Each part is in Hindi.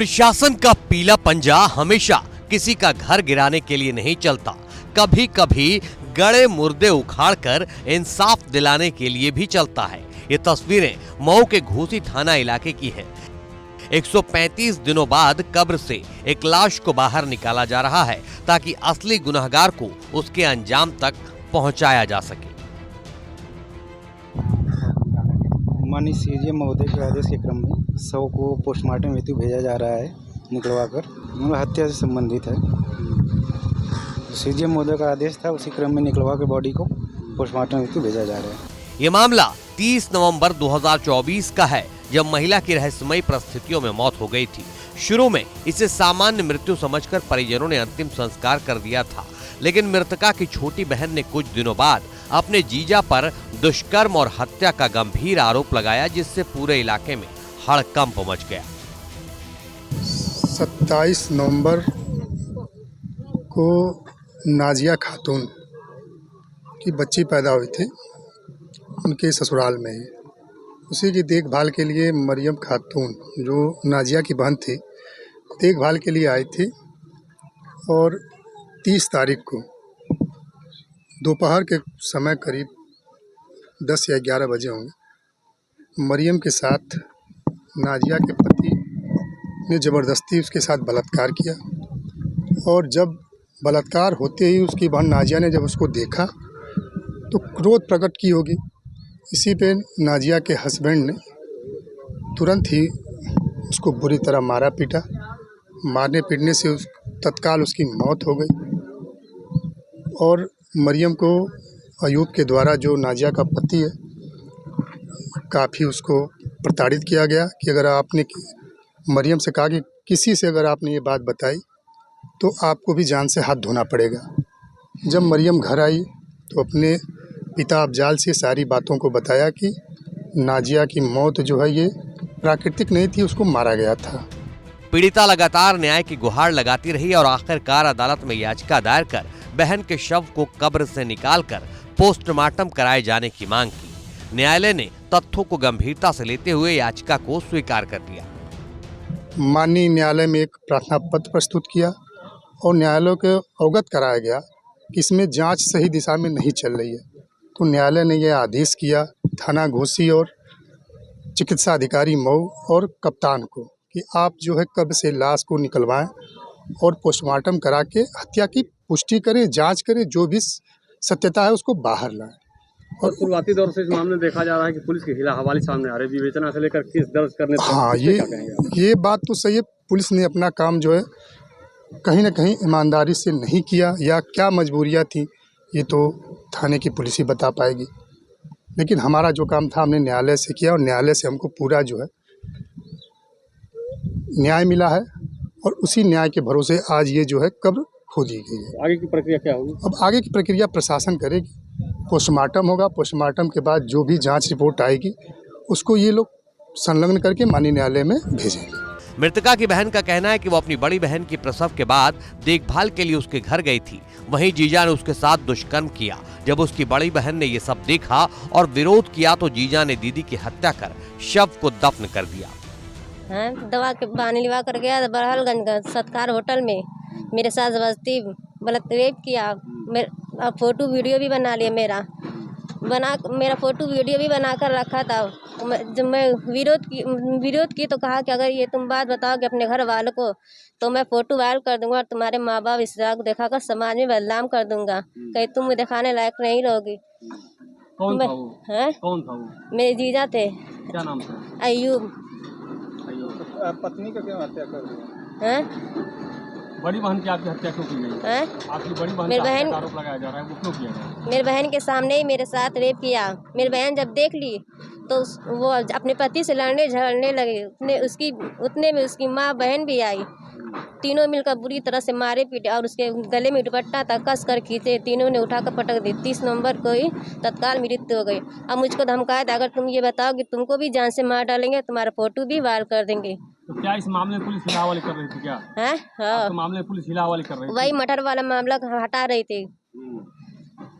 प्रशासन का पीला पंजा हमेशा किसी का घर गिराने के लिए नहीं चलता, कभी कभी गड़े मुर्दे उखाड़कर इंसाफ दिलाने के लिए भी चलता है। ये तस्वीरें मऊ के घोसी थाना इलाके की है। 135 दिनों बाद कब्र से एक लाश को बाहर निकाला जा रहा है ताकि असली गुनहगार को उसके अंजाम तक पहुंचाया जा सके। माननीय सीजीएम महोदय के आदेश के क्रम में शव को पोस्टमार्टम हेतु भेजा जा रहा है निकलवाकर। हत्या से संबंधित है। सीजीएम महोदय का आदेश था, उसी क्रम में निकलवा के बॉडी को पोस्टमार्टम हेतु भेजा जा रहा है। ये मामला 30 नवंबर 2024 का है, जब महिला की रहस्यमयी परिस्थितियों में मौत हो गई थी। शुरू में इसे सामान्य मृत्यु समझकर परिजनों ने अंतिम संस्कार कर दिया था, लेकिन मृतका की छोटी बहन ने कुछ दिनों बाद अपने जीजा पर दुष्कर्म और हत्या का गंभीर आरोप लगाया, जिससे पूरे इलाके में हड़कंप मच गया। 27 नवंबर को नाजिया खातून की बच्ची पैदा हुई थी उनके ससुराल में ही। उसी की देखभाल के लिए मरियम खातून, जो नाजिया की बहन थी, देखभाल के लिए आई थी। और 30 तारीख को दोपहर के समय करीब 10 या 11 बजे होंगे, मरियम के साथ नाजिया के पति ने ज़बरदस्ती उसके साथ बलात्कार किया। और जब बलात्कार होते ही उसकी बहन नाजिया ने जब उसको देखा तो क्रोध प्रकट की होगी। इसी पे नाजिया के हस्बैंड ने तुरंत ही उसको बुरी तरह मारा पीटा। मारने पीटने से तत्काल उसकी मौत हो गई। और मरियम को अयूब के द्वारा, जो नाजिया का पति है, काफ़ी उसको प्रताड़ित किया गया कि अगर आपने मरियम से कहा कि किसी से अगर आपने ये बात बताई तो आपको भी जान से हाथ धोना पड़ेगा। जब मरियम घर आई तो अपने पिता अफजाल से सारी बातों को बताया कि नाजिया की मौत जो है ये प्राकृतिक नहीं थी, उसको मारा गया था। पीड़िता लगातार न्याय की गुहार लगाती रही और आखिरकार अदालत में याचिका दायर कर बहन के शव को कब्र से निकालकर पोस्टमार्टम कराए जाने की मांग की। न्यायालय ने तथ्यों को गंभीरता से लेते हुए याचिका को स्वीकार कर लिया। माननीय न्यायालय में एक प्रार्थना पत्र प्रस्तुत किया और न्यायालय को अवगत कराया गया कि इसमें जांच सही दिशा में नहीं चल रही है। तो न्यायालय ने यह आदेश किया थाना घोसी और चिकित्सा अधिकारी मऊ और कप्तान को कि आप जो है कब्र से लाश को निकलवाएं और पोस्टमार्टम करा के हत्या की पुष्टि करें, जांच करें, जो भी सत्यता है उसको बाहर लाएं। और शुरुआती दौर से इस मामले में देखा जा रहा है कि पुलिस की हिला हवाली सामने आ रही है, विवेचना से लेकर केस दर्ज करने तक। हाँ, ये बात तो सही है। पुलिस ने अपना काम जो है कहीं ना कहीं ईमानदारी से नहीं किया, या क्या मजबूरियां थी ये तो थाने की पुलिस ही बता पाएगी। लेकिन हमारा जो काम था हमने न्यायालय से किया और न्यायालय से हमको पूरा जो है न्याय मिला है। और उसी न्याय के भरोसे आज ये जो है कब्र खो दी गई है। आगे की प्रक्रिया क्या होगी? अब आगे की प्रक्रिया प्रशासन करेगी। पोस्टमार्टम होगा, पोस्टमार्टम के बाद जो भी जांच रिपोर्ट आएगी उसको ये लोग संलग्न करके माननीय न्यायालय में भेजेंगे। मृतका की बहन का कहना है कि वो अपनी बड़ी बहन की प्रसव के बाद देखभाल के लिए उसके घर गई थी। वहीं जीजा ने उसके साथ दुष्कर्म किया। जब उसकी बड़ी बहन ने ये सब देखा और विरोध किया तो जीजा ने दीदी की हत्या कर शव को दफन कर दिया। दवा के बहाने लिवा कर गया बरहलगंज सत्कार होटल में, मेरे साथ जबरदस्ती बलात्कार किया। मेरा फोटो वीडियो भी बना लिया, मेरा फोटो वीडियो भी बना कर रखा था। जब मैं विरोध की तो कहा कि अगर ये तुम बात बताओगे अपने घर वालों को तो मैं फोटो वायरल कर दूंगा और तुम्हारे माँ बाप इस जगह को दिखाकर समाज में बदनाम कर दूंगा, कहीं तुम दिखाने लायक नहीं रहोगी। कौन था वो? कौन था वो? मेरे जीजा थे। क्या नाम था? अयूब। पत्नी का क्यों हत्या कर दिया? बड़ी बहन की आपकी हत्या क्यों की गई? आपकी बड़ी बहन का आरोप लगाया जा रहा है, वो क्यों किया गया? मेरी बहन के सामने ही मेरे साथ रेप किया। मेरी बहन जब देख ली तो वो अपने पति से लड़ने झगड़ने लगे। उतने में उसकी माँ बहन भी आई। तीनों मिलकर बुरी तरह से मारे पीटे और उसके गले में दुपट्टा तक कस कर खींचे। तीनों ने उठाकर पटक दी। 30 नवंबर को ही तत्काल मृत्यु हो गई। अब मुझको धमकाया था, अगर तुम ये बताओगे तुमको भी जान से मार डालेंगे, तुम्हारा फोटो भी वायरल कर देंगे। तो क्या इस मामले में पुलिस हिलाहवाली कर रही थी क्या? है हाँ, तो मामले में पुलिस हिलाहवाली कर रही थी? वही मटर वाला मामला हटा रही थी।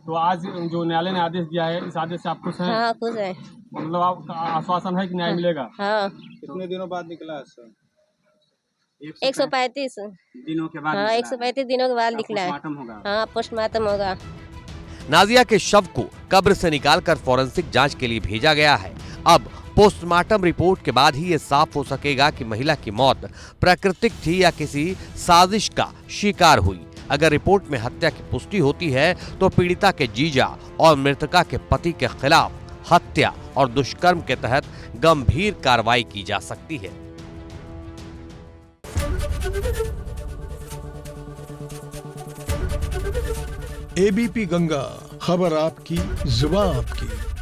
तो आज जो न्यायालय ने आदेश दिया है, इस आदेश से आप खुश हैं? हाँ खुश है। मतलब आपका आश्वासन है कि न्याय मिलेगा? हाँ। कितने दिनों बाद निकला? 135 दिनों के बाद हाँ, 135 दिनों के बाद निकला है। पोस्टमार्टम होगा। हाँ, पोस्टमार्टम होगा। नाजिया के शव को कब्र से निकालकर फॉरेंसिक जांच के लिए भेजा गया है। अब पोस्टमार्टम रिपोर्ट के बाद ही ये साफ हो सकेगा कि महिला की मौत प्राकृतिक थी या किसी साजिश का शिकार हुई। अगर रिपोर्ट में हत्या की पुष्टि होती है तो पीड़िता के जीजा और मृतका के पति के खिलाफ हत्या और दुष्कर्म के तहत गंभीर कार्रवाई की जा सकती है। एबीपी गंगा, खबर आपकी, जुबान आपकी।